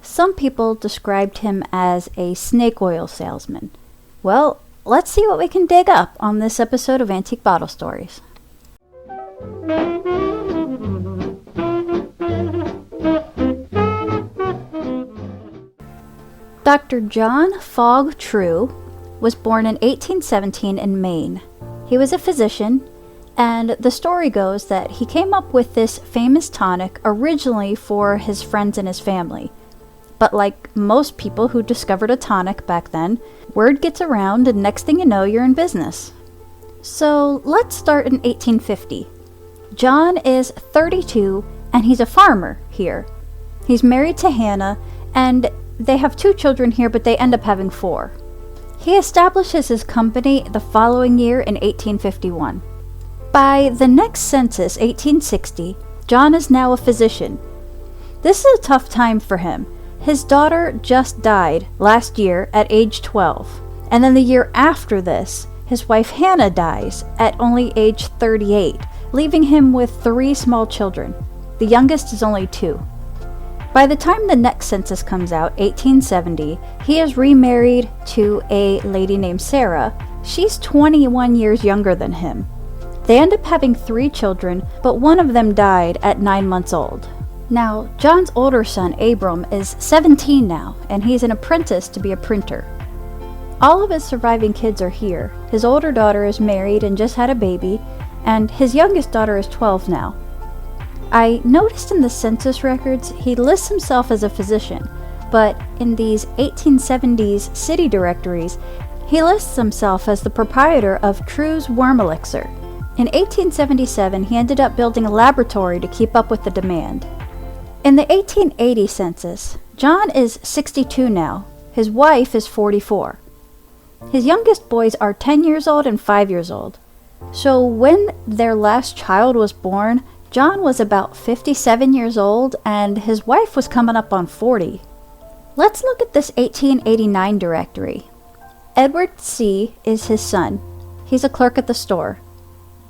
Some people described him as a snake oil salesman. Well, let's see what we can dig up on this episode of Antique Bottle Stories. Dr. John Fogg True was born in 1817 in Maine. He was a physician, and the story goes that he came up with this famous tonic originally for his friends and his family. But like most people who discovered a tonic back then, word gets around and next thing you know, you're in business. So let's start in 1850. John is 32 and he's a farmer here. He's married to Hannah and they have 2 children here, but they end up having 4. He establishes his company the following year in 1851. By the next census, 1860, John is now a physician. This is a tough time for him. His daughter just died last year at age 12, and then the year after this, his wife Hannah dies at only age 38, leaving him with 3 small children. The youngest is only 2. By the time the next census comes out, 1870, he is remarried to a lady named Sarah. She's 21 years younger than him. They end up having 3 children, but one of them died at 9 months old. Now, John's older son, Abram, is 17 now, and he's an apprentice to be a printer. All of his surviving kids are here. His older daughter is married and just had a baby, and his youngest daughter is 12 now. I noticed in the census records he lists himself as a physician, but in these 1870s city directories, he lists himself as the proprietor of True's Worm Elixir. In 1877, he ended up building a laboratory to keep up with the demand. In the 1880 census, John is 62 now. His wife is 44. His youngest boys are 10 years old and 5 years old. So when their last child was born, John was about 57 years old and his wife was coming up on 40. Let's look at this 1889 directory. Edward C. is his son. He's a clerk at the store.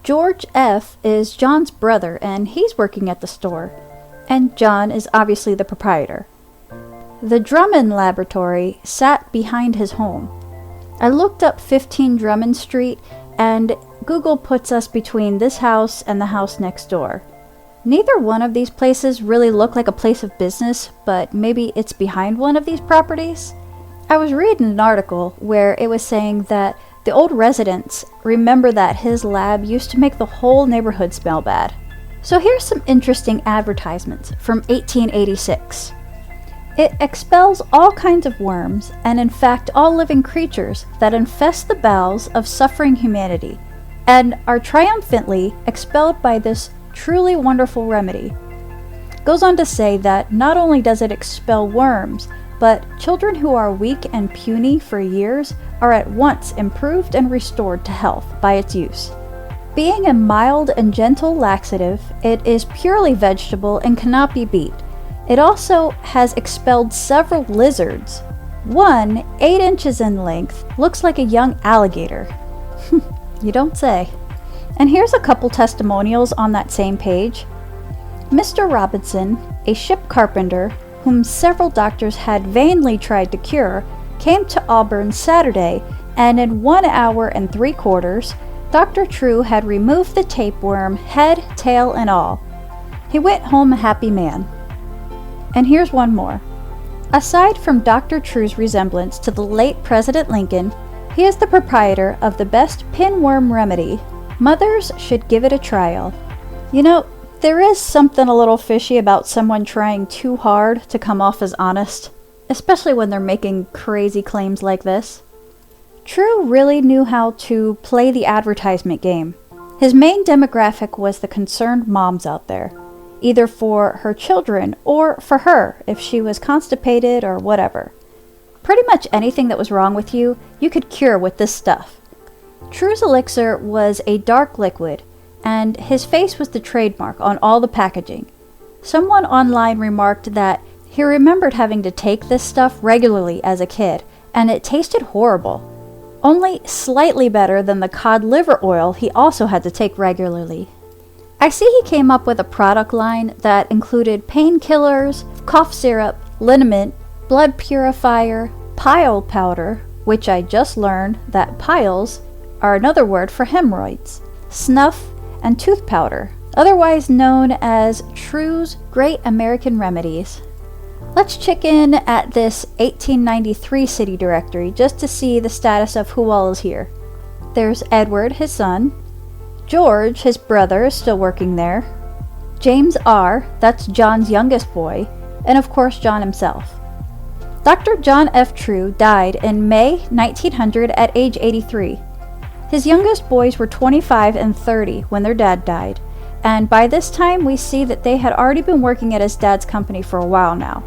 George F. is John's brother and he's working at the store. And John is obviously the proprietor. The Drummond Laboratory sat behind his home. I looked up 15 Drummond Street and Google puts us between this house and the house next door. Neither one of these places really look like a place of business, but maybe it's behind one of these properties? I was reading an article where it was saying that the old residents remember that his lab used to make the whole neighborhood smell bad. So here's some interesting advertisements from 1886. It expels all kinds of worms, and in fact all living creatures that infest the bowels of suffering humanity, and are triumphantly expelled by this truly wonderful remedy. Goes on to say that not only does it expel worms, but children who are weak and puny for years are at once improved and restored to health by its use. Being a mild and gentle laxative, it is purely vegetable and cannot be beat. It also has expelled several lizards. One, 8 inches in length, looks like a young alligator. You don't say. And here's a couple testimonials on that same page. Mr. Robinson, a ship carpenter whom several doctors had vainly tried to cure, came to Auburn Saturday, and in 1 hour and 3/4, Dr. True had removed the tapeworm, head, tail, and all. He went home a happy man. And here's one more. Aside from Dr. True's resemblance to the late President Lincoln, he is the proprietor of the best pinworm remedy. Mothers should give it a trial. You know, there is something a little fishy about someone trying too hard to come off as honest, especially when they're making crazy claims like this. True really knew how to play the advertisement game. His main demographic was the concerned moms out there, either for her children or for her if she was constipated or whatever. Pretty much anything that was wrong with you, you could cure with this stuff. True's elixir was a dark liquid, and his face was the trademark on all the packaging. Someone online remarked that he remembered having to take this stuff regularly as a kid, and it tasted horrible. Only slightly better than the cod liver oil he also had to take regularly. I see he came up with a product line that included painkillers, cough syrup, liniment, blood purifier, pile powder, which I just learned that piles are another word for hemorrhoids, snuff, and tooth powder, otherwise known as True's Great American Remedies. Let's check in at this 1893 city directory just to see the status of who all is here. There's Edward, his son. George, his brother, is still working there. James R., that's John's youngest boy, and of course John himself. Dr. John F. True died in May 1900 at age 83. His youngest boys were 25 and 30 when their dad died, and by this time we see that they had already been working at his dad's company for a while now.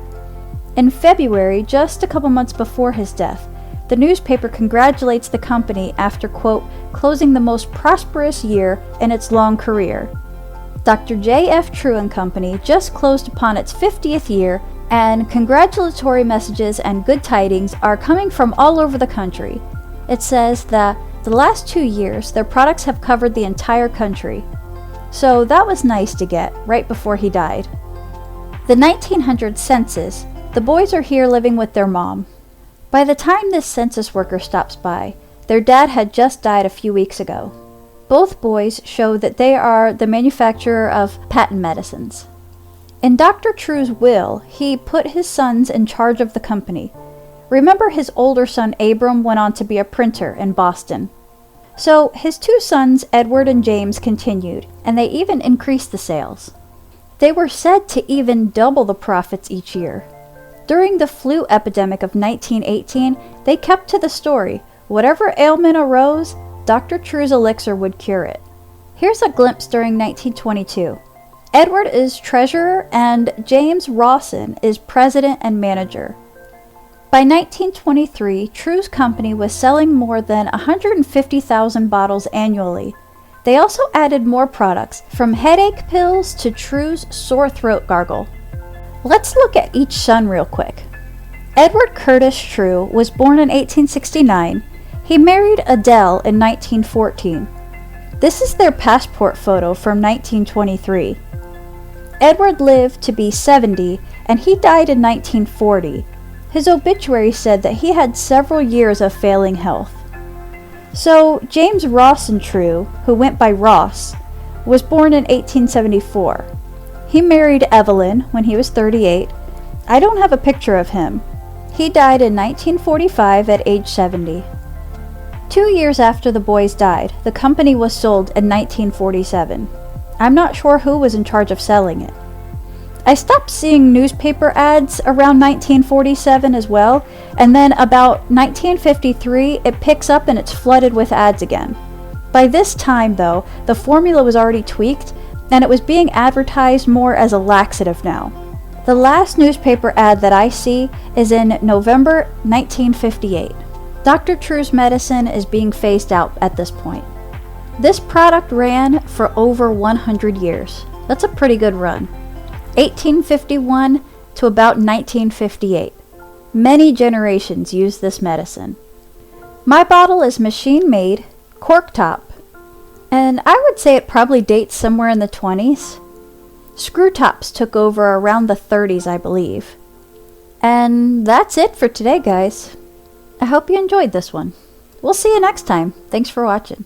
In February, just a couple months before his death, the newspaper congratulates the company after, quote, closing the most prosperous year in its long career. Dr. J. F. True and Company just closed upon its 50th year, and congratulatory messages and good tidings are coming from all over the country. It says that the last 2 years, their products have covered the entire country. So that was nice to get right before he died. The 1900 census, the boys are here living with their mom. By the time this census worker stops by, their dad had just died a few weeks ago. Both boys show that they are the manufacturer of patent medicines. In Dr. True's will, he put his sons in charge of the company. Remember, his older son Abram went on to be a printer in Boston. So his 2 sons, Edward and James, continued, and they even increased the sales. They were said to even double the profits each year. During the flu epidemic of 1918, they kept to the story. Whatever ailment arose, Dr. True's elixir would cure it. Here's a glimpse during 1922. Edward is treasurer and James Rawson is president and manager. By 1923, True's company was selling more than 150,000 bottles annually. They also added more products, from headache pills to True's sore throat gargle. Let's look at each son real quick. Edward Curtis True was born in 1869. He married Adele in 1914. This is their passport photo from 1923. Edward lived to be 70, and he died in 1940. His obituary said that he had several years of failing health. So, James Rawson True, who went by Ross, was born in 1874. He married Evelyn when he was 38. I don't have a picture of him. He died in 1945 at age 70. 2 years after the boys died, the company was sold in 1947. I'm not sure who was in charge of selling it. I stopped seeing newspaper ads around 1947 as well, and then about 1953 it picks up and it's flooded with ads again. By this time though, the formula was already tweaked and it was being advertised more as a laxative now. The last newspaper ad that I see is in November 1958. Dr. True's medicine is being phased out at this point. This product ran for over 100 years. That's a pretty good run. 1851 to about 1958. Many generations used this medicine. My bottle is machine made, cork top, and I would say it probably dates somewhere in the 20s. Screw tops took over around the 30s, I believe. And that's it for today, guys. I hope you enjoyed this one. We'll see you next time. Thanks for watching.